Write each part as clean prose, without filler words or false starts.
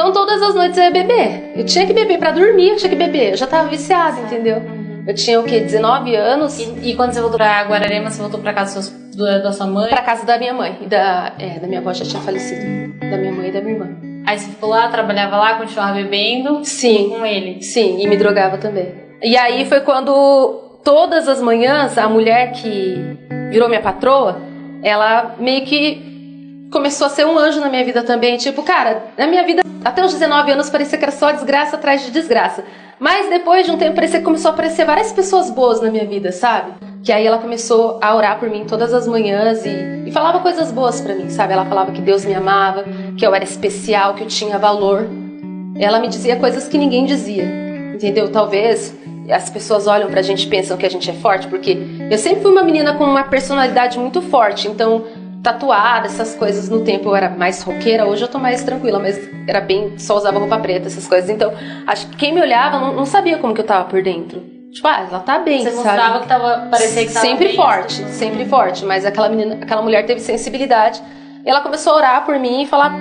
Então todas as noites eu ia beber. Eu tinha que beber pra dormir, eu tinha que beber. Eu já tava viciada, entendeu? Eu tinha o quê? 19 anos. E quando você voltou pra Guararema, você voltou pra casa da sua mãe? Pra casa da minha mãe. E da minha avó já tinha falecido. Da minha mãe e da minha irmã. Aí você ficou lá, trabalhava lá, continuava bebendo? Sim. Com ele? Sim, e me drogava também. E aí foi quando todas as manhãs a mulher que virou minha patroa, ela meio que começou a ser um anjo na minha vida também. Tipo, cara, na minha vida, até os 19 anos parecia que era só desgraça atrás de desgraça. Mas depois de um tempo parecia que começou a aparecer várias pessoas boas na minha vida, sabe? Que aí ela começou a orar por mim todas as manhãs e falava coisas boas pra mim, sabe? Ela falava que Deus me amava, que eu era especial, que eu tinha valor. Ela me dizia coisas que ninguém dizia, entendeu? Talvez as pessoas olham pra gente e pensam que a gente é forte, porque eu sempre fui uma menina com uma personalidade muito forte, então tatuada, essas coisas, no tempo eu era mais roqueira, hoje eu tô mais tranquila, mas era bem, só usava roupa preta, essas coisas, então acho que quem me olhava não sabia como que eu tava por dentro. Tipo, ela tá bem, você sabe? Você mostrava que parecia que tava sempre bem, forte, sempre forte, mas aquela mulher teve sensibilidade, e ela começou a orar por mim e falar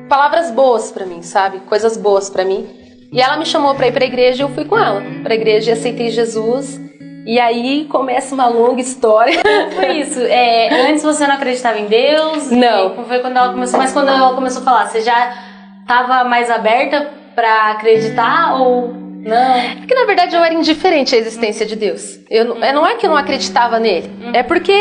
palavras boas pra mim, sabe? Coisas boas pra mim. E ela me chamou pra ir pra igreja e eu fui com ela pra igreja e aceitei Jesus. E aí começa uma longa história. Foi isso. Antes você não acreditava em Deus? Não. Foi quando ela começou. Mas quando ela começou a falar, você já estava mais aberta pra acreditar ou não? É que na verdade eu era indiferente à existência de Deus. Não é que eu não acreditava nele. É porque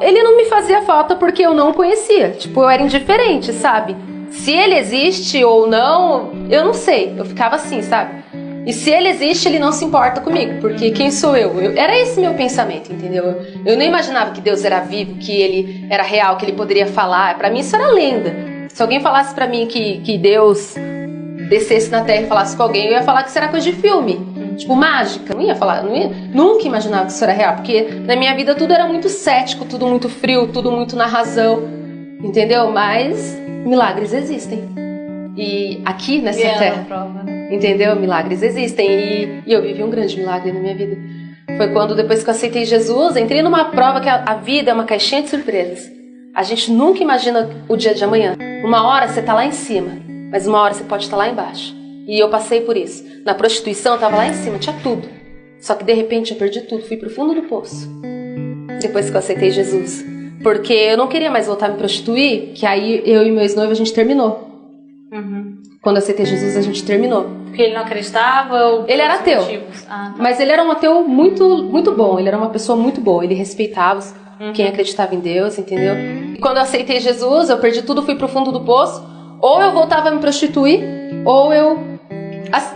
ele não me fazia falta porque eu não o conhecia. Tipo, eu era indiferente, sabe? Se ele existe ou não, eu não sei. Eu ficava assim, sabe? E se ele existe, ele não se importa comigo, porque quem sou eu? Era esse meu pensamento, entendeu? Eu não imaginava que Deus era vivo, que ele era real, que ele poderia falar. Pra mim isso era lenda. Se alguém falasse pra mim que Deus descesse na terra e falasse com alguém, eu ia falar que isso era coisa de filme, tipo mágica. Não ia falar, nunca imaginava que isso era real, porque na minha vida tudo era muito cético, tudo muito frio, tudo muito na razão, entendeu? Mas milagres existem. E aqui nessa terra, prova, né? entendeu? Milagres existem e eu vivi um grande milagre na minha vida. Foi quando, depois que eu aceitei Jesus, entrei numa prova que a vida é uma caixinha de surpresas. A gente nunca imagina o dia de amanhã. Uma hora você tá lá em cima, mas uma hora você pode estar lá embaixo. E eu passei por isso. Na prostituição eu tava lá em cima, tinha tudo. Só que de repente eu perdi tudo, fui pro fundo do poço. Depois que eu aceitei Jesus. Porque eu não queria mais voltar a me prostituir, que aí eu e meu ex-noivo a gente terminou. Quando eu aceitei Jesus, a gente terminou. Porque ele não acreditava? Ou ele era ateu. Tá. Mas ele era um ateu muito, muito bom. Ele era uma pessoa muito boa. Ele respeitava quem acreditava em Deus, entendeu? E quando eu aceitei Jesus, eu perdi tudo, fui pro fundo do poço. Ou eu voltava a me prostituir, ou eu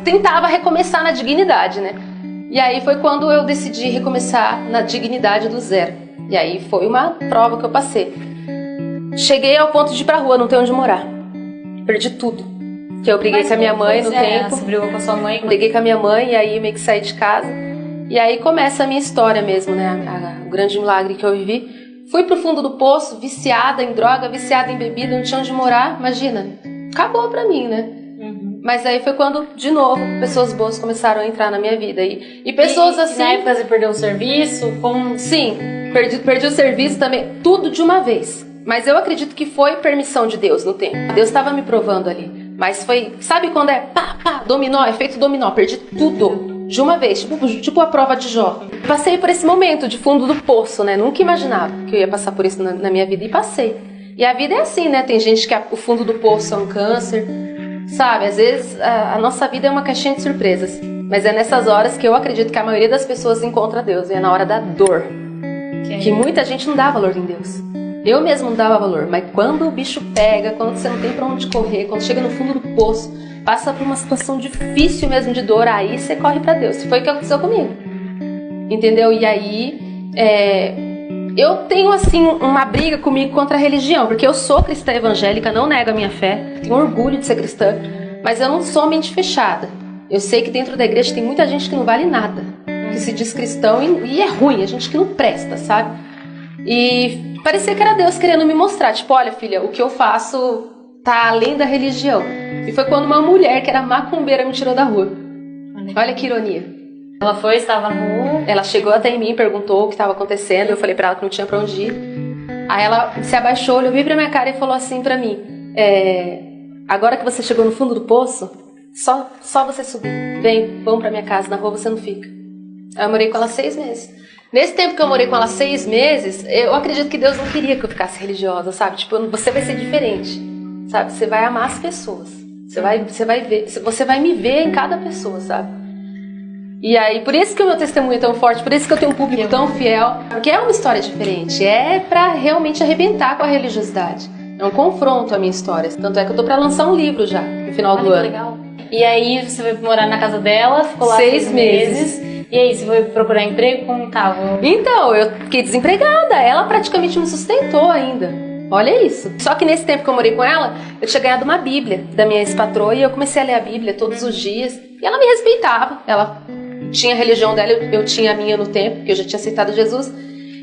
tentava recomeçar na dignidade, né? E aí foi quando eu decidi recomeçar na dignidade do zero. E aí foi uma prova que eu passei. Cheguei ao ponto de ir pra rua, não ter onde morar. Perdi tudo. Que eu briguei com a minha mãe no tempo. Você brigou com a sua mãe? Briguei com a minha mãe e aí meio que saí de casa. E aí começa a minha história mesmo, né? O grande milagre que eu vivi. Fui pro fundo do poço, viciada em droga, viciada em bebida, não tinha onde morar. Imagina, acabou pra mim, né? Mas aí foi quando, de novo, pessoas boas começaram a entrar na minha vida. E pessoas assim... Na época você perdeu o serviço? Como... Sim, perdi o serviço também, tudo de uma vez. Mas eu acredito que foi permissão de Deus no tempo. Deus estava me provando ali. Mas foi, sabe quando é pá, dominó, efeito dominó, perdi tudo de uma vez, tipo a prova de Jó. Passei por esse momento de fundo do poço, né? Nunca imaginava que eu ia passar por isso na minha vida e passei. E a vida é assim, né? Tem gente que o fundo do poço é um câncer, sabe? Às vezes a nossa vida é uma caixinha de surpresas. Mas é nessas horas que eu acredito que a maioria das pessoas encontra Deus. E é na hora da dor. Que muita gente não dá valor em Deus. Eu mesmo não dava valor, mas quando o bicho pega, quando você não tem pra onde correr, quando chega no fundo do poço, passa por uma situação difícil mesmo de dor, aí você corre pra Deus. Foi o que aconteceu comigo. Entendeu? E aí, eu tenho assim uma briga comigo contra a religião, porque eu sou cristã evangélica, não nego a minha fé, tenho orgulho de ser cristã, mas eu não sou mente fechada. Eu sei que dentro da igreja tem muita gente que não vale nada, que se diz cristão e é ruim, a gente que não presta, sabe? E parecia que era Deus querendo me mostrar, tipo, olha filha, o que eu faço tá além da religião. E foi quando uma mulher que era macumbeira me tirou da rua. Olha que ironia. Ela estava na rua. Ela chegou até em mim, perguntou o que estava acontecendo, eu falei pra ela que não tinha pra onde ir. Aí ela se abaixou, olhou bem pra minha cara e falou assim pra mim, Agora que você chegou no fundo do poço, só você subir. Vem, vamos pra minha casa, na rua você não fica. Aí eu morei com ela 6 meses. Nesse tempo que eu morei com ela 6 meses, eu acredito que Deus não queria que eu ficasse religiosa, sabe? Tipo, você vai ser diferente, sabe? Você vai amar as pessoas. Você vai me ver em cada pessoa, sabe? E aí, por isso que o meu testemunho é tão forte, por isso que eu tenho um público tão fiel, porque é uma história diferente, é pra realmente arrebentar com a religiosidade. É um confronto a minha história. Tanto é que eu tô pra lançar um livro já, no final do ano. Legal. E aí, você foi morar na casa dela, ficou lá 6 meses. E aí, você foi procurar emprego? Como tava? Então, eu fiquei desempregada. Ela praticamente me sustentou ainda. Olha isso. Só que nesse tempo que eu morei com ela, eu tinha ganhado uma Bíblia da minha ex-patroa e eu comecei a ler a Bíblia todos os dias. E ela me respeitava. Ela tinha a religião dela, eu tinha a minha no tempo, porque eu já tinha aceitado Jesus.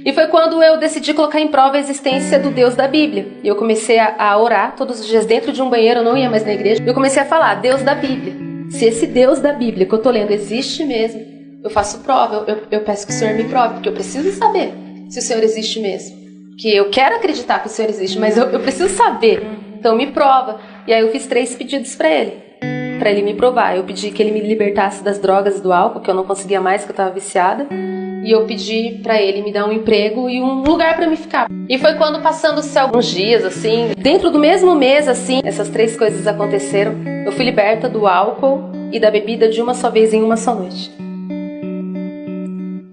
E foi quando eu decidi colocar em prova a existência do Deus da Bíblia. E eu comecei a orar todos os dias dentro de um banheiro, eu não ia mais na igreja. Eu comecei a falar, Deus da Bíblia. Se esse Deus da Bíblia que eu tô lendo existe mesmo, eu faço prova, eu peço que o Senhor me prove, porque eu preciso saber se o Senhor existe mesmo. Que eu quero acreditar que o Senhor existe, mas eu preciso saber. Então me prova. E aí eu fiz 3 pedidos pra ele me provar. Eu pedi que ele me libertasse das drogas e do álcool, que eu não conseguia mais, que eu tava viciada. E eu pedi pra ele me dar um emprego e um lugar pra me ficar. E foi quando, passando-se alguns dias, assim, dentro do mesmo mês, assim, essas 3 coisas aconteceram. Eu fui liberta do álcool e da bebida de uma só vez em uma só noite.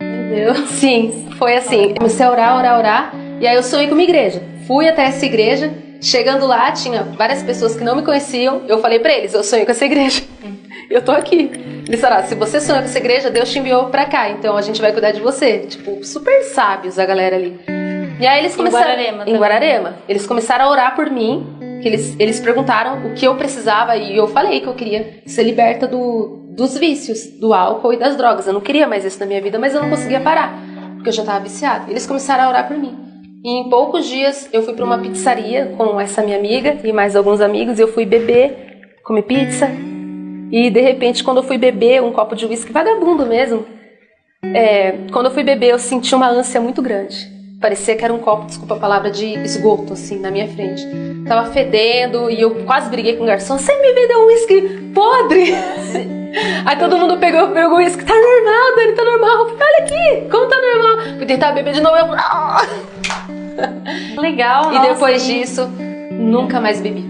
Meu Deus. Sim, foi assim. Comecei a orar. E aí eu sonhei com uma igreja. Fui até essa igreja. Chegando lá, tinha várias pessoas que não me conheciam. Eu falei pra eles, eu sonhei com essa igreja. Eu tô aqui. Eles falaram, se você sonhou com essa igreja, Deus te enviou pra cá. Então a gente vai cuidar de você. Tipo, super sábios a galera ali. E aí eles começaram... Em Guararema. Eles começaram a orar por mim. Que eles perguntaram o que eu precisava. E eu falei que eu queria ser liberta dos vícios, do álcool e das drogas. Eu não queria mais isso na minha vida, mas eu não conseguia parar. Porque eu já tava viciada. Eles começaram a orar por mim. E em poucos dias eu fui para uma pizzaria com essa minha amiga e mais alguns amigos. E eu fui beber, comer pizza. E de repente, quando eu fui beber um copo de uísque, vagabundo mesmo, quando eu fui beber eu senti uma ânsia muito grande. Parecia que era um copo, desculpa a palavra, de esgoto, assim, na minha frente. Tava fedendo e eu quase briguei com o garçom. Você me vendeu um uísque podre? Aí todo mundo pegou o uísque. Tá normal, Dani, tá normal. Eu falei, olha aqui, como tá normal? Fui tentar beber de novo, Legal, E depois disso, nunca mais bebi.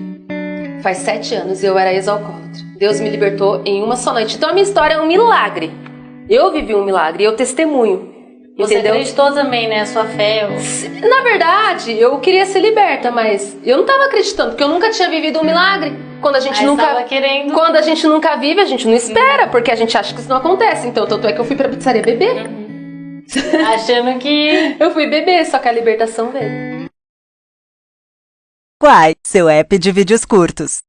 Faz 7 anos e eu era ex-alcoólatra. Deus me libertou em uma só noite. Então a minha história é um milagre. Eu vivi um milagre, eu testemunho. Você entendeu? acreditou também, né? A sua fé. Na verdade, eu queria ser liberta, mas eu não tava acreditando, porque eu nunca tinha vivido um milagre. Quando a gente Quando a gente nunca vive, a gente não espera, porque a gente acha que isso não acontece. Então, tanto é que eu fui pra pizzaria beber. Achando que... Eu fui beber, só que a libertação veio. Quai, seu app de vídeos curtos.